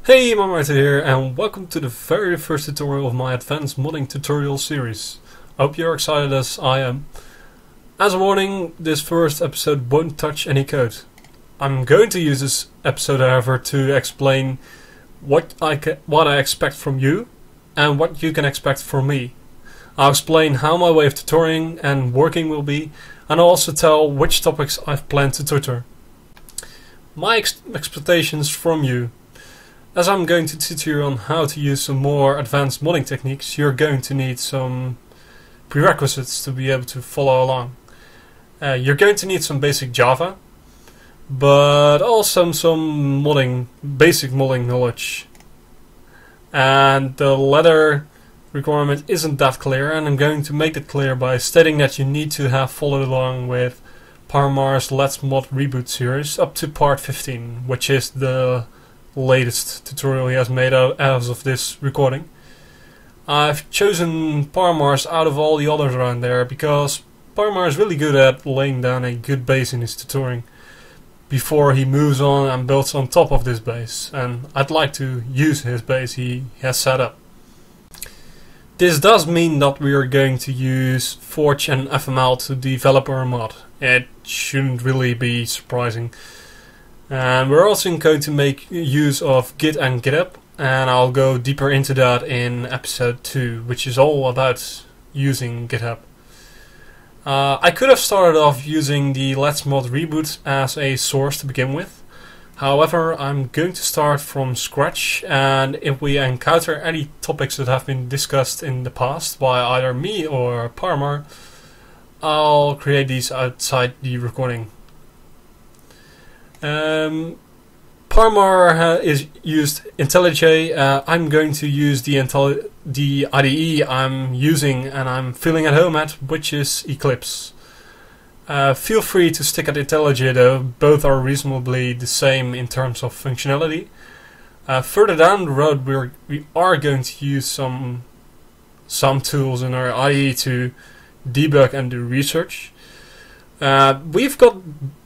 Hey, Marmarita here, and welcome to the very first tutorial of my advanced modding tutorial series. I hope you're excited as I am. As a warning, this first episode won't touch any code. I'm going to use this episode, however, to explain what I expect from you and what you can expect from me. I'll explain how my way of tutoring and working will be, and I'll also tell which topics I've planned to tutor. My expectations from you. As I'm going to teach you on how to use some more advanced modding techniques, you're going to need some prerequisites to be able to follow along. You're going to need some basic Java, but also some basic modding knowledge. And the latter requirement isn't that clear, and I'm going to make it clear by stating that you need to have followed along with Parmar's Let's Mod Reboot series up to part 15, which is the latest tutorial he has made as of this recording. I've chosen Parmar's out of all the others around there because Parmar is really good at laying down a good base in his tutoring before he moves on and builds on top of this base, and I'd like to use his base he has set up. This does mean that we are going to use Forge and FML to develop our mod. It shouldn't really be surprising. And we're also going to make use of Git and GitHub, and I'll go deeper into that in episode 2, which is all about using GitHub. I could have started off using the Let's Mod Reboot as a source to begin with. However, I'm going to start from scratch, and if we encounter any topics that have been discussed in the past by either me or Parmar, I'll create these outside the recording. Parmar is used IntelliJ. I'm going to use the IDE I'm using and I'm feeling at home at, which is Eclipse. Feel free to stick at IntelliJ though, both are reasonably the same in terms of functionality. Further down the road we are going to use some tools in our IDE to debug and do research. We've got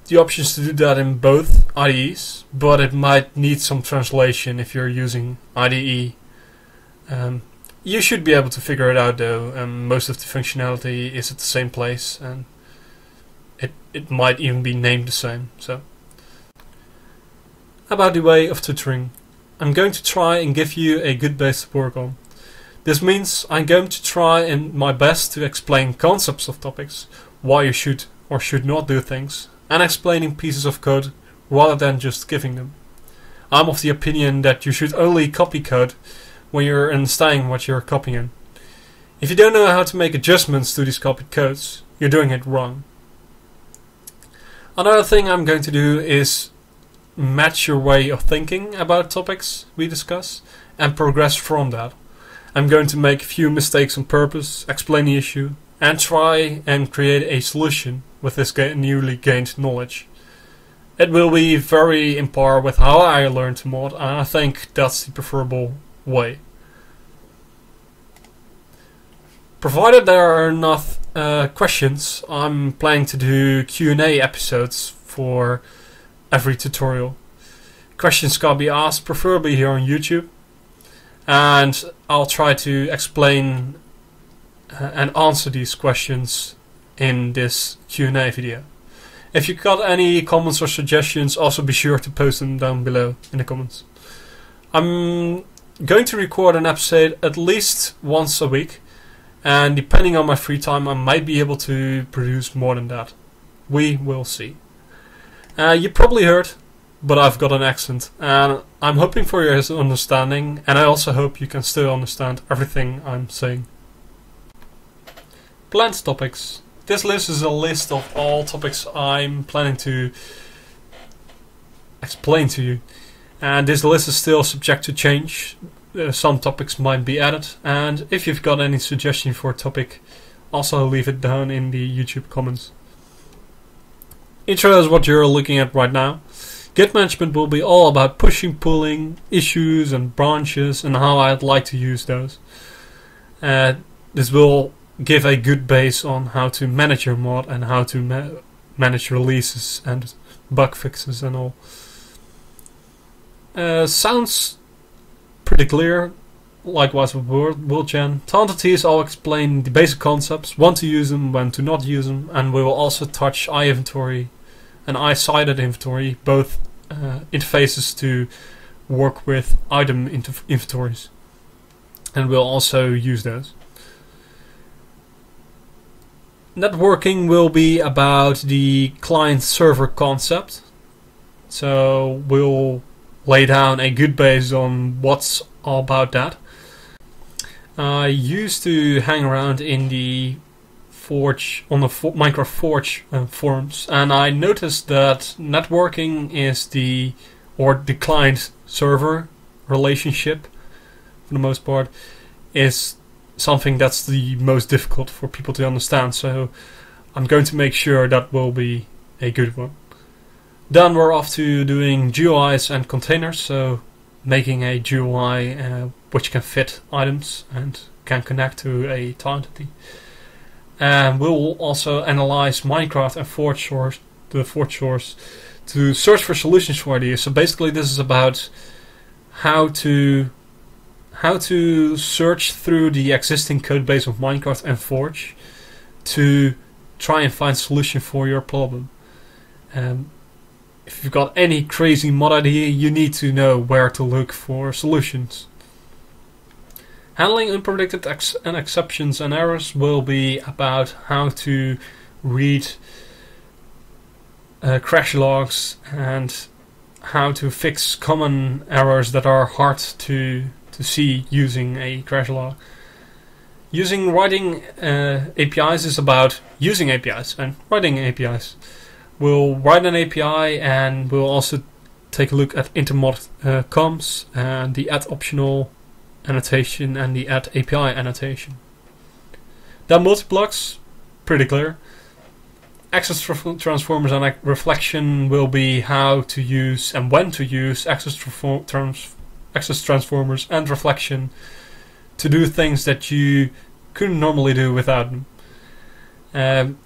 the options to do that in both IDEs, but it might need some translation if you're using IDE. You should be able to figure it out though, most of the functionality is at the same place, and it might even be named the same. So, about the way of tutoring. I'm going to try and give you a good base to work on. This means I'm going to try my best to explain concepts of topics, why you should or should not do things, and explaining pieces of code rather than just giving them. I'm of the opinion that you should only copy code when you're understanding what you're copying. If you don't know how to make adjustments to these copied codes, you're doing it wrong. Another thing I'm going to do is match your way of thinking about topics we discuss and progress from that. I'm going to make a few mistakes on purpose, explain the issue, and try and create a solution with this newly gained knowledge. It will be very in par with how I learned to mod, and I think that's the preferable way. Provided there are enough questions, I'm planning to do Q&A episodes for every tutorial. Questions can be asked, preferably here on YouTube, and I'll try to explain and answer these questions in this Q&A video. If you've got any comments or suggestions, also be sure to post them down below in the comments. I'm going to record an episode at least once a week, and depending on my free time I might be able to produce more than that. We will see. You probably heard, but I've got an accent, and I'm hoping for your understanding, and I also hope you can still understand everything I'm saying. Planned topics. This list is a list of all topics I'm planning to explain to you, and this list is still subject to change. Some topics might be added, and if you've got any suggestion for a topic, also leave it down in the YouTube comments. Intro is what you're looking at right now. Git management will be all about pushing, pulling, issues and branches, and how I'd like to use those. This will give a good base on how to manage your mod and how to manage releases and bug fixes and all. Sounds pretty clear. Likewise with WorldGen. To entities, I'll explain the basic concepts, when to use them, when to not use them, and we will also touch iInventory and iSighted inventory, both interfaces to work with item inventories. And we'll also use those. Networking will be about the client-server concept. So we'll lay down a good base on what's all about that. I used to hang around in the Forge, on the Minecraft Forge forums, and I noticed that networking is the client-server relationship, for the most part, is something that's the most difficult for people to understand. So I'm going to make sure that will be a good one. Then we're off to doing GUIs and containers, so making a GUI which can fit items and can connect to a entity. And we'll also analyze Minecraft and Forge source, the Forge source, to search for solutions for ideas. So basically this is about how to search through the existing code base of Minecraft and Forge to try and find a solution for your problem. If you've got any crazy mod idea, you need to know where to look for solutions. Handling unpredicted exceptions and errors will be about how to read crash logs and how to fix common errors that are hard to see using a crash log. Writing APIs is about using APIs and writing APIs. We'll write an API and we'll also take a look at intermod comms and the add optional annotation and the add API annotation. Then multiblocks, pretty clear. Access transformers and reflection will be how to use and when to use access transformers and reflection to do things that you couldn't normally do without them. And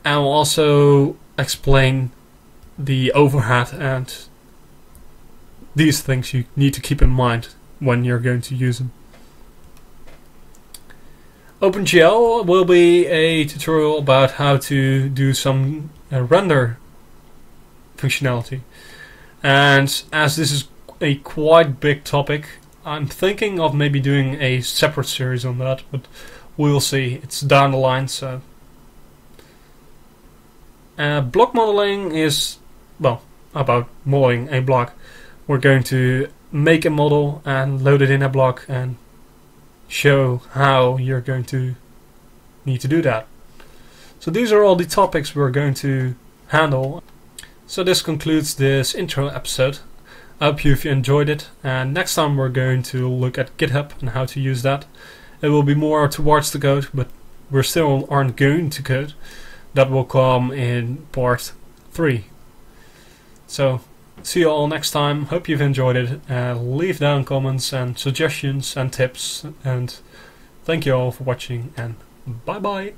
we'll also explain the overhead and these things you need to keep in mind when you're going to use them. OpenGL will be a tutorial about how to do some render functionality. And as this is a quite big topic, I'm thinking of maybe doing a separate series on that, but we'll see. It's down the line, so. Block modeling is, well, about modeling a block. We're going to make a model and load it in a block and show how you're going to need to do that. So these are all the topics we're going to handle. So this concludes this intro episode. I hope you enjoyed it, and next time we're going to look at GitHub and how to use that. It will be more towards the code, but we still aren't going to code. That will come in part 3. So, see you all next time. Hope you've enjoyed it. Leave down comments and suggestions and tips. And thank you all for watching. And bye bye.